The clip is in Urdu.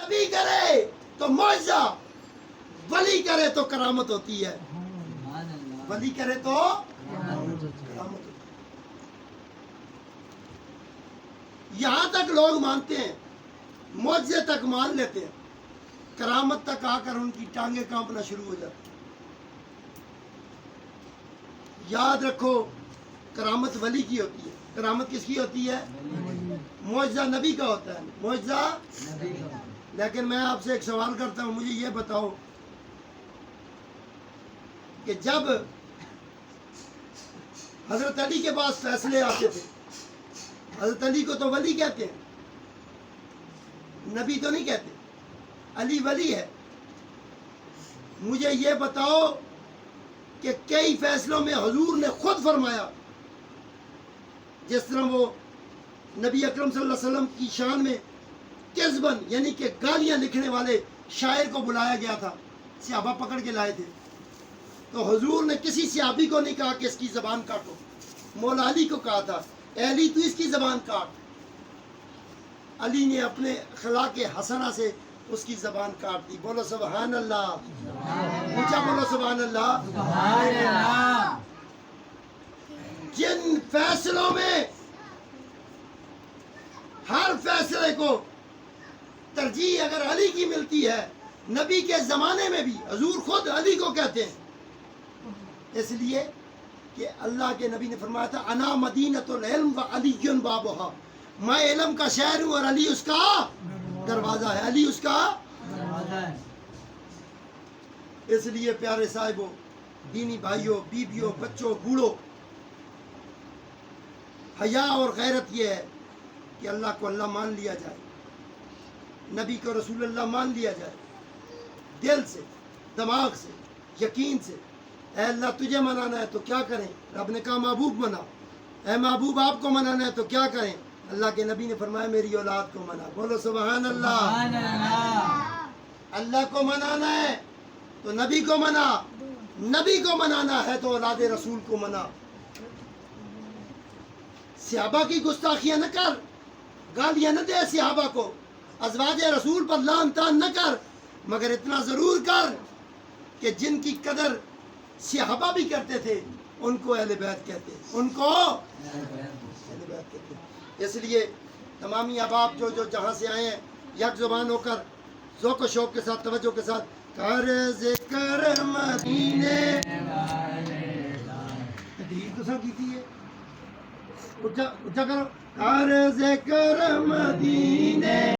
نبی کرے تو معجزہ، ولی کرے تو کرامت ہوتی ہے، ولی کرے تو کرامت ہوتی ہے۔ یہاں تک لوگ مانتے ہیں، معجزے تک مان لیتے ہیں، کرامت تک آ کر ان کی ٹانگیں کانپنا شروع ہو جاتی ہیں۔ یاد رکھو، کرامت ولی کی ہوتی ہے، کرامت کس کی ہوتی ہے؟ معجزہ نبی کا ہوتا ہے، معجزہ۔ لیکن میں آپ سے ایک سوال کرتا ہوں، مجھے یہ بتاؤ کہ جب حضرت علی کے پاس فیصلے آتے تھے، حضرت علی کو تو ولی کہتے ہیں، نبی تو نہیں کہتے، علی ولی ہے۔ مجھے یہ بتاؤ کہ کئی فیصلوں میں حضور نے خود فرمایا، جس طرح وہ نبی اکرم صلی اللہ علیہ وسلم کی شان میں کذبن یعنی کہ گالیاں لکھنے والے شاعر کو بلایا گیا تھا، صحابہ پکڑ کے لائے تھے، تو حضور نے کسی صحابی کو نہیں کہا کہ اس کی زبان کاٹو، مولا علی کو کہا تھا، اے علی تو اس کی زبان کاٹ۔ علی نے اپنے اخلاق حسنہ سے اس کی زبان کاٹ دی۔ بولو سبحان اللہ، اونچا بولو سبحان اللہ۔ جن فیصلوں میں ہر فیصلے کو ترجیح اگر علی کی ملتی ہے، نبی کے زمانے میں بھی حضور خود علی کو کہتے ہیں، اس لیے کہ اللہ کے نبی نے فرمایا تھا انا مدینۃ العلم و علی بابھا، میں علم کا شہر ہوں اور علی اس کا دروازہ ہے، علی اس کا دروازہ ہے۔ اس لیے پیارے صاحبوں، دینی بھائیوں، بیویوں، بچوں، بوڑھوں، حیا اور غیرت یہ ہے کہ اللہ کو اللہ مان لیا جائے، نبی کو رسول اللہ مان لیا جائے، دل سے، دماغ سے، یقین سے۔ اے اللہ تجھے منانا ہے تو کیا کریں؟ رب نے کہا محبوب منا۔ اے محبوب آپ کو منانا ہے تو کیا کریں؟ اللہ کے نبی نے فرمایا میری اولاد کو منا۔ بولو سبحان اللہ۔ اللہ کو منانا ہے تو نبی کو منا، نبی کو منانا ہے تو اولاد رسول کو منا۔ صحابہ کی گستاخیاں نہ کر، گالیاں نہ دے صحابہ کو، ازواج رسول پر لعن طعن نہ کر، مگر اتنا ضرور کر کہ جن کی قدر صحابہ بھی کرتے تھے ان کو اہل بیت کہتے ہیں، ان کو اہل بیت کہتے ہیں۔ اس لیے تمامی احباب جو جہاں سے آئے ہیں، یک زبان ہو کر ذوق و شوق کے ساتھ، توجہ کے ساتھ کر ذکر مدینے تقریر تو سب کیتی ہے، اچھا کرو، کر ذکر مدینے